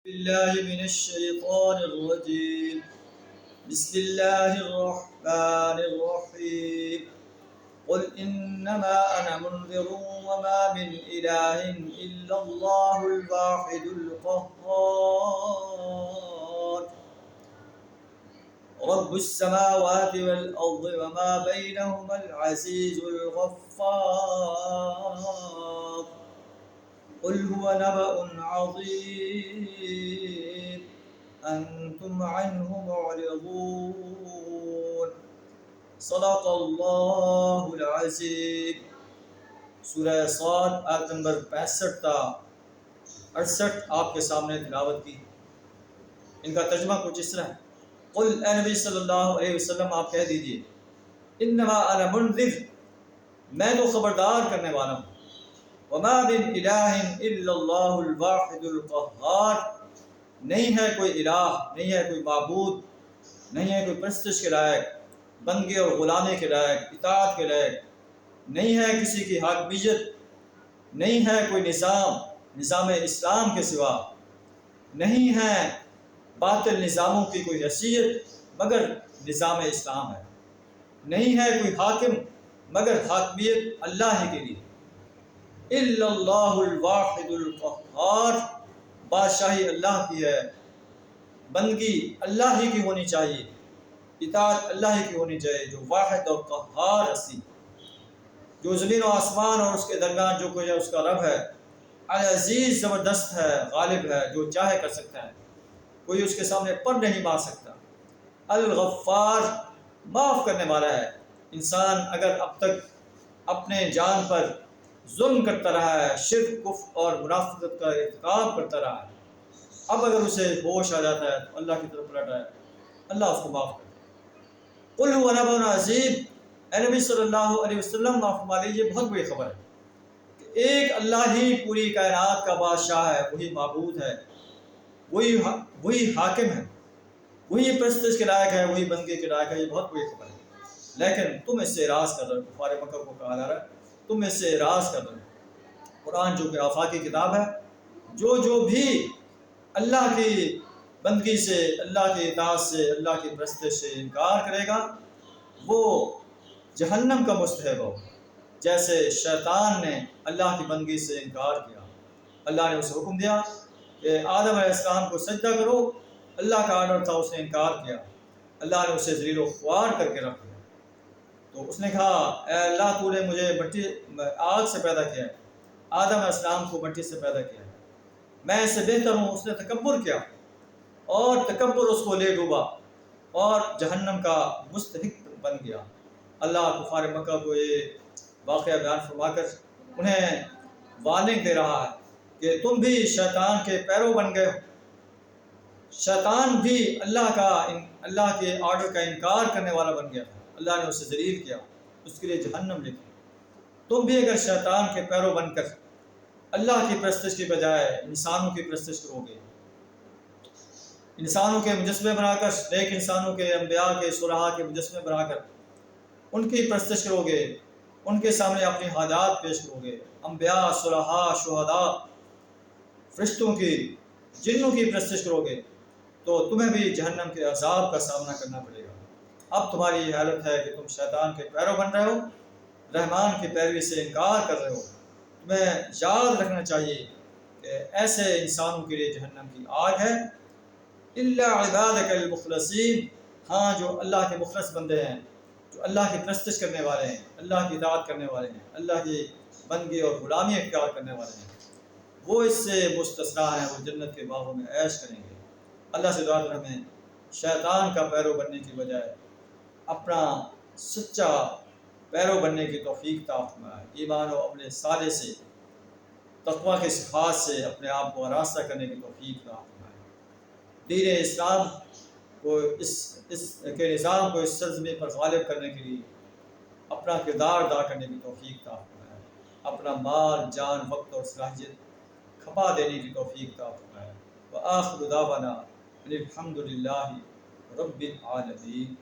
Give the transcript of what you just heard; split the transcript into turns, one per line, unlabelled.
بالله من الشيطان الرجيم. بسم الله الرحمن الرحيم. قل إنما أنا منذر وما من إله إلا الله الواحد القهار. رب السماوات والأرض وما بينهما العزيز الغفار. قل هو نبأ عظيم أنتم عنه معرضون. صدق اللہ العظیم. سورہ صاد آیت نمبر 65 تا 68 آپ کے سامنے تلاوت کی. ان کا ترجمہ کچھ اس طرح ہے. قل اے نبی صلی اللہ علیہ وسلم آپ کہہ دیجئے انما انا منذر، میں تو خبردار کرنے والا ہوں. وما من الہ الا اللہ الواحد القہار، نہیں ہے کوئی الہ، نہیں ہے کوئی معبود، نہیں ہے کوئی پرستش کے لائق، بندگی اور غلامی کے لائق، اطاعت کے لائق، نہیں ہے کسی کی حاکمیت، نہیں ہے کوئی نظام اسلام کے سوا، نہیں ہے باطل نظاموں کی کوئی حیثیت مگر نظام اسلام ہے، نہیں ہے کوئی حاکم مگر حاکمیت اللہ ہی کے لیے. الا اللہ الواحد القہار، بادشاہی اللہ کی ہے، بندگی اللہ ہی کی ہونی چاہیے، اطاعت اللہ ہی کی ہونی چاہیے، جو واحد اور قہار ہستی، جو زمین و آسمان اور اس کے درمیان جو کچھ ہے اس کا رب ہے، العزیز زبردست ہے، غالب ہے، جو چاہے کر سکتا ہے، کوئی اس کے سامنے پر نہیں مار سکتا. الغفار، معاف کرنے والا ہے. انسان اگر اب تک اپنے جان پر ظلم کرتا رہا ہے، شرک، کفر اور منافقت کا ارتکاب کرتا رہا ہے، اب اگر اسے ہوش آ جاتا ہے تو اللہ کی طرف پلٹ آئے، اللہ اس کو معاف کرے. قل هو نبأ عظیم، اے نبی صلی اللہ علیہ وسلم آپ فرما لیجیے بہت بڑی خبر ہے کہ ایک اللہ ہی پوری کائنات کا بادشاہ ہے، وہی معبود ہے، وہی حاکم ہے، وہی پرستش کے لائق ہے، وہی بندگی کے لائق ہے. یہ بہت بڑی خبر ہے، لیکن تم اس سے اعراض کر رہے ہو. کفار مکہ کو کہا جا رہا ہے تم اس سے اعراض کر رہے ہو. قرآن جو کہ آفاقی کتاب ہے، جو بھی اللہ کی بندگی سے، اللہ کی اطاعت سے، اللہ کی پرستش سے انکار کرے گا وہ جہنم کا مستحق ہو. جیسے شیطان نے اللہ کی بندگی سے انکار کیا، اللہ نے اسے حکم دیا کہ آدم علیہ السلام کو سجدہ کرو، اللہ کا آرڈر تھا، اس نے انکار کیا، اللہ نے اسے ذلیل و خوار کر کے رکھ دیا. تو اس نے کہا اے اللہ تو نے مجھے آگ سے پیدا کیا ہے، آدم علیہ السلام کو مٹی سے پیدا کیا ہے، میں اس سے بہتر ہوں. اس نے تکبر کیا اور تکبر اس کو لے ڈوبا اور جہنم کا مستحق بن گیا. اللہ کفار مکہ کو یہ واقعہ بیان فرما کر انہیں وارننگ دے رہا ہے کہ تم بھی شیطان کے پیرو بن گئے ہو. شیطان بھی اللہ کے آرڈر کا انکار کرنے والا بن گیا تھا، اللہ نے اسے ذلیل کیا، اس کے لیے جہنم لکھی. تم بھی اگر شیطان کے پیرو بن کر اللہ کی پرستش کی بجائے انسانوں کی پرستش کرو گے، انسانوں کے مجسمے بنا کر، نیک انسانوں کے، انبیاء کے، صلحاء کے مجسمے بنا کر ان کی پرستش کرو گے، ان کے سامنے اپنی حاجات پیش کرو گے، انبیاء، صلحاء، شہداء، فرشتوں کی، جنوں کی پرستش کرو گے تو تمہیں بھی جہنم کے عذاب کا سامنا کرنا پڑے گا. اب تمہاری یہ حالت ہے کہ تم شیطان کے پیرو بن رہے ہو، رحمان کی پیروی سے انکار کر رہے ہو. تمہیں یاد رکھنا چاہیے کہ ایسے انسانوں کے لیے جہنم کی آگ ہے. الا عبادک المخلصین، ہاں جو اللہ کے مخلص بندے ہیں، جو اللہ کی پرستش کرنے والے ہیں، اللہ کی اطاعت کرنے والے ہیں، اللہ کی بندگی اور غلامی اختیار کرنے والے ہیں، وہ اس سے مستثنیٰ ہیں، وہ جنت کے باغوں میں عیش کریں گے. اللہ سے دعا کر ہمیں شیطان کا پیرو بننے کی بجائے اپنا سچا پیرو بننے کی توفیق عطا فرمائے. ایمان و عمل صالح سے، تقویٰ کے صفات سے اپنے آپ کو آراستہ کرنے کی توفیق عطا فرمائے. دین اسلام کو اس کے نظام کو اس سرزمین پر غالب کرنے کے لیے اپنا کردار ادا کرنے کی توفیق عطا فرمائے. اپنا مال، جان، وقت اور صلاحیت کھپا دینے کی توفیق عطا فرمائے. وآخر دعوانا الحمد للہ رب العالمین.